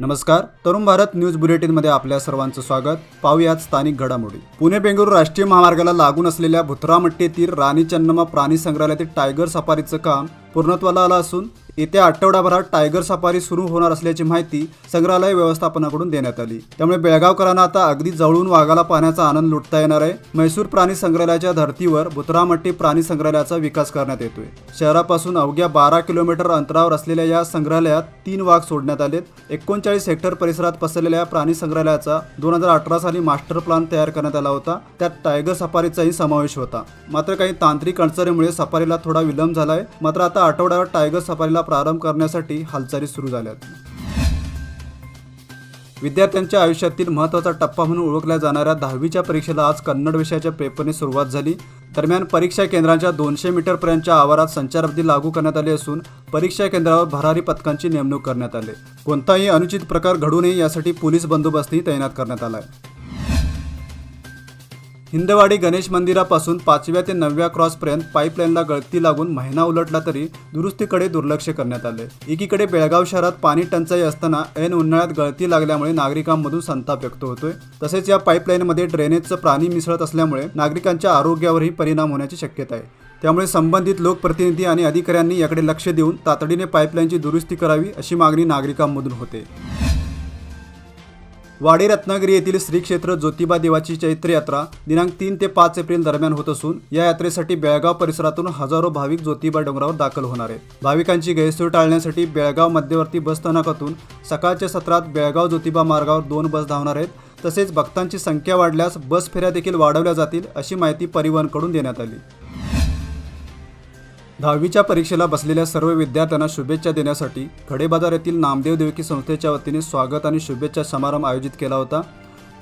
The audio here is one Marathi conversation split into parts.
नमस्कार, तरुण भारत न्यूज बुलेटिनमध्ये आपल्या सर्वांचं स्वागत. पाहूयात स्थानिक घडामोडी. पुणे बेंगळूरू राष्ट्रीय महामार्गाला लागून असलेल्या भुतरामट्टी येथील राणी चन्नम्मा प्राणी संग्रहालयातील टायगर सफारीचं काम पूर्णत्वाला आलं असून येत्या आठवडाभरात टायगर सफारी सुरू होणार असल्याची माहिती संग्रहालय व्यवस्थापनाकडून देण्यात आली. त्यामुळे बेळगावकरांना आता अगदी जवळून वाघाला पाहण्याचा आनंद लुटता येणार आहे. म्हैसूर प्राणी संग्रहालयाच्या धर्तीवर भुतरामट्टी प्राणी संग्रहालयाचा विकास करण्यात येतोय. शहरापासून अवघ्या 12 किलोमीटर अंतरावर असलेल्या या संग्रहालयात 3 वाघ सोडण्यात आलेत. 39 हेक्टर परिसरात पसरलेल्या प्राणी संग्रहालयाचा 2018 साली मास्टर प्लॅन तयार करण्यात आला होता. त्यात टायगर सफारीचाही समावेश होता. मात्र काही तांत्रिक अडचणीमुळे सफारीला थोडा विलंब झालाय. मात्र आता आठवड्यावर टायगर सफारीला प्रारंभ करण्यासाठी हालचाली सुरू झाल्यात. विद्यार्थ्यांच्या आयुष्यातील महत्त्वाचा टप्पा म्हणून ओळखल्या जाणाऱ्या 10वीच्या परीक्षेला आज कन्नड विषयाच्या पेपरने सुरुवात झाली. दरम्यान परीक्षा केंद्रांच्या 200 मीटरपर्यंतच्या आवारात संचारबंदी लागू करण्यात आली असून परीक्षा केंद्रावर भरारी पथकांची नेमणूक करण्यात आली. कोणताही अनुचित प्रकार घडू नये यासाठी पोलीस बंदोबस्तही तैनात करण्यात आला आहे. हिंदवाडी गणेश मंदिरापासून 5व्या ते 9व्या क्रॉसपर्यंत पाईपलाईनला गळती लागून महिना उलटला तरी दुरुस्तीकडे दुर्लक्ष करण्यात आले. एकीकडे बेळगाव शहरात पाणी टंचाई असताना ऐन उन्हाळ्यात गळती लागल्यामुळे नागरिकांमधून संताप व्यक्त होतोय. तसेच या पाईपलाईनमध्ये ड्रेनेजचं पाणी मिसळत असल्यामुळे नागरिकांच्या आरोग्यावरही परिणाम होण्याची शक्यता आहे. त्यामुळे संबंधित लोकप्रतिनिधी आणि अधिकाऱ्यांनी याकडे लक्ष देऊन तातडीने पाईपलाईनची दुरुस्ती करावी अशी मागणी नागरिकांमधून होते. वाडी रत्नागिरी येथील श्री क्षेत्र ज्योतिबा देवाची चैत्र यात्रा दिनांक 3 ते 5 एप्रिल दरम्यान होत असून या यात्रेसाठी बेळगाव परिसरातून हजारो भाविक ज्योतिबा डोंगरावर दाखल होणार आहेत. भाविकांची गैरसोय टाळण्यासाठी बेळगाव मध्यवर्ती बसस्थानकातून सकाळच्या सत्रात बेळगाव ज्योतिबा मार्गावर 2 बस धावणार आहेत. तसेच भक्तांची संख्या वाढल्यास बस फेऱ्या देखील वाढवल्या जातील अशी माहिती परिवहनकडून देण्यात आली. 10वीच्या परीक्षेला बसलेल्या सर्व विद्यार्थ्यांना शुभेच्छा देण्यासाठी खडेबाजार येथील नामदेव देवकी संस्थेच्या वतीने स्वागत आणि शुभेच्छा समारंभ आयोजित केला होता.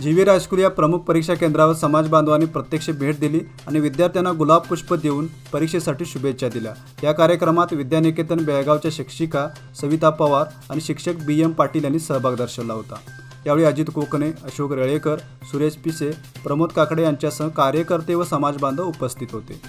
जीव्ही हायस्कूल या प्रमुख परीक्षा केंद्रावर समाज बांधवांनी प्रत्यक्ष भेट दिली आणि विद्यार्थ्यांना गुलाब पुष्प देऊन परीक्षेसाठी शुभेच्छा दिल्या. या कार्यक्रमात विद्यानिकेतन बेळगावच्या शिक्षिका सविता पवार आणि शिक्षक BM पाटील यांनी सहभाग दर्शवला होता. यावेळी अजित कोकणे, अशोक रेळेकर, सुरेश पिसे, प्रमोद काकडे यांच्यासह कार्यकर्ते व समाज बांधव उपस्थित होते.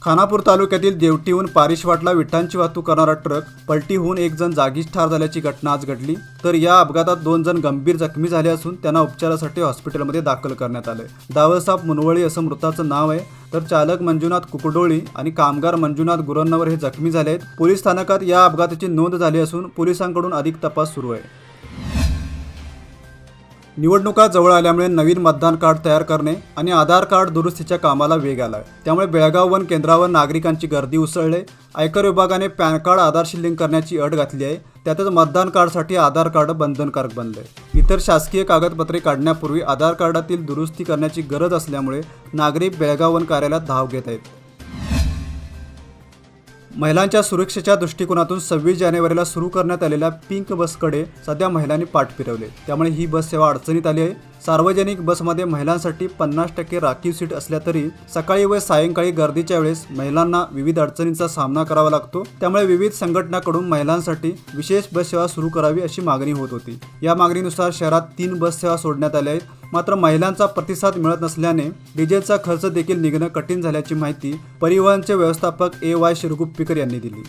खानापूर तालुक्यातील देवटीहून पारिशवाटला विटांची वाहतूक करणारा ट्रक पलटी होऊन 1 जण जागीच ठार झाल्याची घटना आज घडली. तर या अपघातात 2 जण गंभीर जखमी झाले असून त्यांना उपचारासाठी हॉस्पिटलमध्ये दाखल करण्यात आले. दावलसाप मुनवळी असं मृताचं नाव आहे. तर चालक मंजुनाथ कुकडोळी आणि कामगार मंजुनाथ गुरन्नवर हे जखमी झाले आहेत. पोलीस स्थानकात या अपघाताची नोंद झाली असून पोलिसांकडून अधिक तपास सुरू आहे. निवडणुका जवळ आल्यामुळे नवीन मतदान कार्ड तयार करणे आणि आधार कार्ड दुरुस्तीच्या कामाला वेग आला आहे. त्यामुळे बेळगाव वन केंद्रावर नागरिकांची गर्दी उसळली. आयकर विभागाने पॅन कार्ड आधारशी लिंक करण्याची अट घातली आहे. त्यातच मतदान कार्डसाठी आधार कार्ड बंधनकारक बनले. इतर शासकीय कागदपत्रे काढण्यापूर्वी आधार कार्डातील दुरुस्ती करण्याची गरज असल्यामुळे नागरिक बेळगाव वन कार्यालयात धाव घेत आहेत. महिलांच्या सुरक्षेच्या दृष्टिकोनातून 26 जानेवारीला सुरू करण्यात आलेल्या पिंक बसकडे सध्या महिलांनी पाठ फिरवले. त्यामुळे ही बस सेवा अडचणीत आली आहे. सार्वजनिक बसमध्ये महिलांसाठी 50% राखीव सीट असल्या तरी सकाळी व सायंकाळी गर्दीच्या वेळेस महिलांना विविध अडचणींचा सामना करावा लागतो. त्यामुळे विविध संघटनांकडून महिलांसाठी विशेष बस सेवा सुरू करावी अशी मागणी होत होती. या मागणीनुसार शहरात 3 बस सेवा सोडण्यात आल्या आहेत. मात्र महिलांचा प्रतिसाद मिळत नसल्याने डिझेलचा खर्च देखील निघणं कठीण झाल्याची माहिती परिवहनचे व्यवस्थापक AY शिरगुप्पीकर यांनी दिली.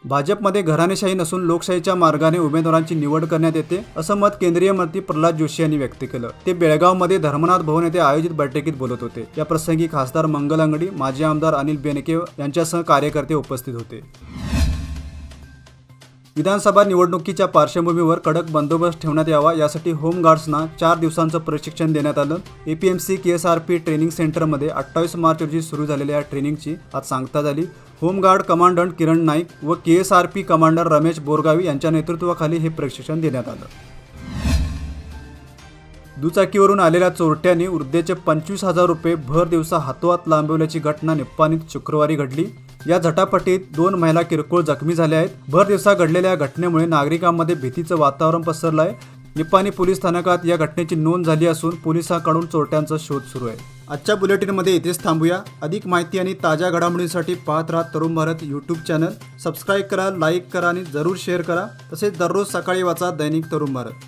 भाजपमध्ये घराणेशाही नसून लोकशाहीच्या मार्गाने उमेदवारांची निवड करण्यात येते असं मत केंद्रीय मंत्री प्रल्हाद जोशी यांनी व्यक्त केलं. ते बेळगावमध्ये धर्मनाथ भवन येथे आयोजित बैठकीत बोलत होते. या प्रसंगी खासदार मंगल अंगडी, माजी आमदार अनिल बेनके यांच्यासह कार्यकर्ते उपस्थित होते. विधानसभा निवडणुकीच्या पार्श्वभूमीवर कडक बंदोबस्त ठेवण्यात यावा यासाठी होमगार्ड्सना 4 दिवसांचं प्रशिक्षण देण्यात आलं. APMC KSRP ट्रेनिंग सेंटरमध्ये 28 मार्च रोजी सुरू झालेल्या या ट्रेनिंगची आज सांगता झाली. होमगार्ड कमांडंट किरण नाईक व KSRP कमांडर रमेश बोरगावी यांच्या नेतृत्वाखाली हे प्रशिक्षण देण्यात आलं. दुचाकीवरून आलेल्या चोरट्यांनी वृद्धेचे 25,000 रुपये भर दिवसा हातोहात लांबवल्याची घटना निप्पाणीत शुक्रवारी घडली. या झटापटीत 2 महिला किरकोळ जखमी झाल्या आहेत. भर दिवसा घडलेल्या घटनेमुळे नागरिकांमध्ये भीतीचं वातावरण पसरलं आहे. निप्पाणी पोलीस स्थानकात या घटनेची नोंद झाली असून पोलिसांकडून चोरट्यांचा शोध सुरू आहे. आजच्या बुलेटिनमध्ये इथेच थांबूया. अधिक माहिती आणि ताज्या घडामोडींसाठी पाहत राहा Tarun Bharat YouTube channel. Subscribe करा, लाईक करा आणि जरूर शेअर करा. तसेच दररोज सकाळी वाचा दैनिक तरुण भारत.